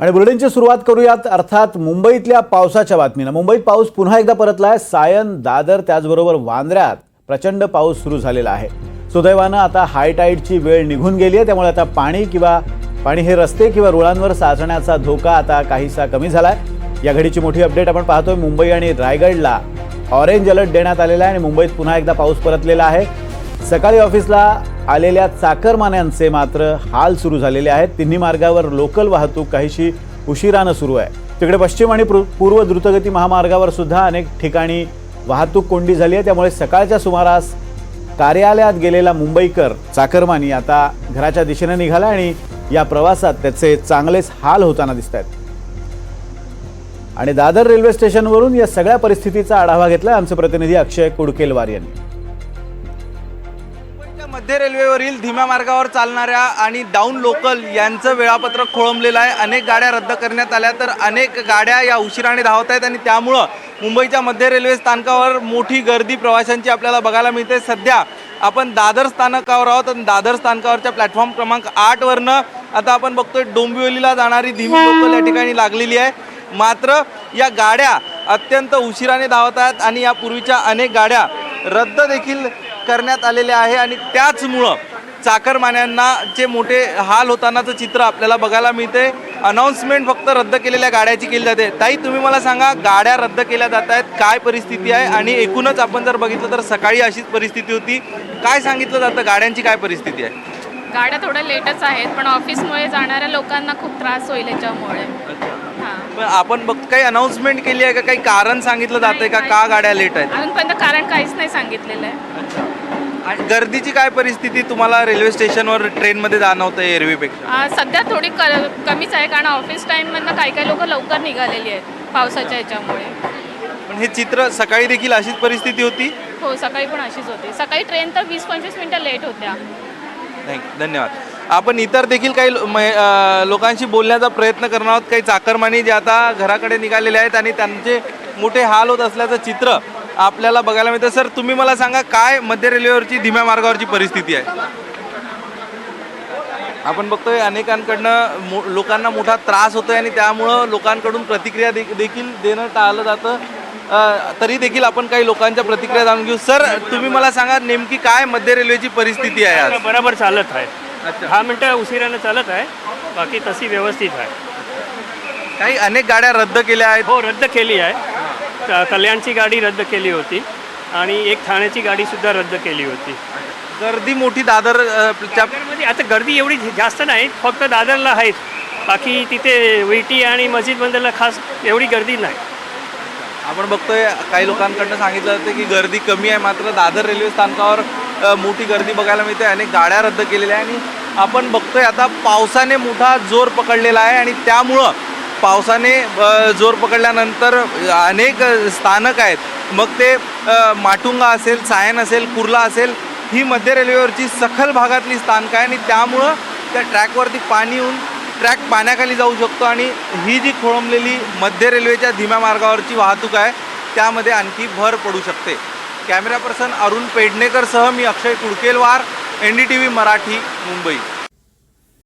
आणि बुलेटिनची सुरुवात करूयात अर्थात मुंबईतल्या पावसाच्या बातमीनं। मुंबईत पाऊस पुन्हा एकदा परतलाय। सायन, दादर त्याचबरोबर वांद्र्यात प्रचंड पाऊस सुरू झालेला आहे। सुदैवानं आता हाय टाईडची वेळ निघून गेली आहे, त्यामुळे आता पाणी हे रस्ते किंवा रुळांवर साचण्याचा धोका आता काहीसा कमी झालाय। या घडीची मोठी अपडेट आपण पाहतोय। मुंबई आणि रायगडला ऑरेंज अलर्ट देण्यात आलेला आहे आणि मुंबईत पुन्हा एकदा पाऊस परतलेला आहे। सकाळी ऑफिसला आलेल्या चाकरमान्यांचे मात्र हाल सुरू झालेले आहेत। तिन्ही मार्गावर लोकल वाहतूक काहीशी उशिराने सुरू आहे। तिकडे पश्चिम आणि पूर्व द्रुतगती महामार्गावर सुद्धा अनेक ठिकाणी वाहतूक कोंडी झाली आहे, त्यामुळे सकाळच्या सुमारास कार्यालयात गेलेला मुंबईकर चाकरमानी आता घराच्या दिशेने निघाला आणि या प्रवासात त्याचे चांगलेच हाल होताना दिसतात। आणि दादर रेल्वे स्टेशनवरून या सगळ्या परिस्थितीचा आढावा घेतला आमचे प्रतिनिधी अक्षय कुडकेलवार यांनी। मध्य रेल्वेवरील धीम्या मार्गावर चालणाऱ्या आणि डाऊन लोकल यांचं वेळापत्रक खोळंबलेलं आहे। अनेक गाड्या रद्द करण्यात आल्या, तर अनेक गाड्या या उशिराने धावत आहेत आणि त्यामुळं मुंबईच्या मध्य रेल्वे स्थानकावर मोठी गर्दी प्रवाशांची आपल्याला बघायला मिळते। सध्या आपण दादर स्थानकावर आहोत आणि दादर स्थानकावरच्या प्लॅटफॉर्म क्रमांक 8 वरनं आता आपण बघतोय डोंबिवलीला जाणारी धीमी लोकल या ठिकाणी लागलेली आहे। मात्र या गाड्या अत्यंत उशिराने धावत आहेत आणि यापूर्वीच्या अनेक गाड्या रद्द देखील करण्यात आलेले आहे आणि त्याचमुळं चाकरमान्यांना जे मोठे हाल होतानाचं चित्र आपल्याला बघायला मिळते। अनाउन्समेंट फक्त रद्द केलेल्या गाड्याची केली जाते। ताई, तुम्ही मला सांगा, गाड्या रद्द केल्या जात आहेत, काय परिस्थिती आहे? आणि एकूणच आपण जर बघितलं तर सकाळी अशीच परिस्थिती होती, काय सांगितलं जातं, गाड्यांची काय परिस्थिती आहे? गाड्या थोड्या लेटच आहेत, पण ऑफिसमुळे जाणाऱ्या लोकांना खूप त्रास होईल याच्यामुळे। पण आपण काही अनाउन्समेंट केली आहे का, काही कारण सांगितलं जातंय का गाड्या लेट आहेत? अजूनपर्यंत कारण काहीच नाही सांगितलेलं आहे। आणि गर्दीची काय परिस्थिती तुम्हाला रेल्वे स्टेशनवर ट्रेनमध्ये जाणवतं एरवीपेक्षा? सध्या थोडी कमीच आहे, कारण ऑफिस टाईममधनं काही लोक लवकर निघालेली आहेत पावसाच्या याच्यामुळे। पण हे चित्र सकाळी देखील अशीच परिस्थिती होती? हो, सकाळी पण अशीच होती। सकाळी ट्रेन तर 20-25 मिनिटं लेट होत्या। धन्यवाद। आपण इतर देखील काही लोकांशी बोलण्याचा प्रयत्न करणार आहोत। काही चाकरमानी जे आता घराकडे निघालेले आहेत आणि त्यांचे मोठे हाल होत असल्याचं चित्र आपल्याला बघायला मिळतं। सर, तुम्ही मला सांगा, काय मध्य रेल्वेवरची धीम्या मार्गावरची परिस्थिती आहे? आपण बघतोय अनेकांकडनं लोकांना मोठा त्रास होतोय आणि त्यामुळं लोकांकडून प्रतिक्रिया देखील देणं टाळलं जातं। तरी देखील आपण काही लोकांच्या प्रतिक्रिया जाणून घेऊ। सर, तुम्ही मला सांगा, नेमकी काय मध्य रेल्वेची परिस्थिती आहे आज? बरोबर चालत आहे। 10 मिनिटं उशिराने चालत आहे, बाकी तशी व्यवस्थित आहे। काही अनेक गाड्या रद्द केल्या आहेत? हो, रद्द केली आहे। कल्याणची गाडी रद्द केली होती आणि एक ठाण्याची गाडीसुद्धा रद्द केली होती। गर्दी मोठी दादरमध्ये आता गर्दी एवढी जास्त नाही, फक्त दादरला आहेत, बाकी तिथे विटी आणि मस्जिद बंदरला खास एवढी गर्दी नाही। आपण बघतोय काही लोकांकडनं सांगितलं जातं की गर्दी कमी आहे, मात्र दादर रेल्वे स्थानकावर मोठी गर्दी बघायला मिळते। अनेक गाड्या रद्द केलेल्या आहे आणि आपण बघतोय आता पावसाने मोठा जोर पकडलेला आहे आणि त्यामुळं पावसाने जोर पकडल्यानंतर अनेक स्थानक आहेत, मग ते माटुंगा असेल, सायन असेल, कुर्ला असेल, ही मध्य रेल्वेवरची सखल भागातली स्थानकं आहे आणि त्यामुळं त्या ट्रॅकवरती पाणी येऊन ट्रॅक पाण्याखाली जाऊ शकतो आणि ही जी खोळंबलेली मध्य रेल्वेच्या धीम्या मार्गावरची वाहतूक आहे त्यामध्ये आणखी भर पडू शकते। कॅमेरा पर्सन अरुण पेडणेकरसह मी अक्षय कुडकेलवार, NDTV मराठी, मुंबई।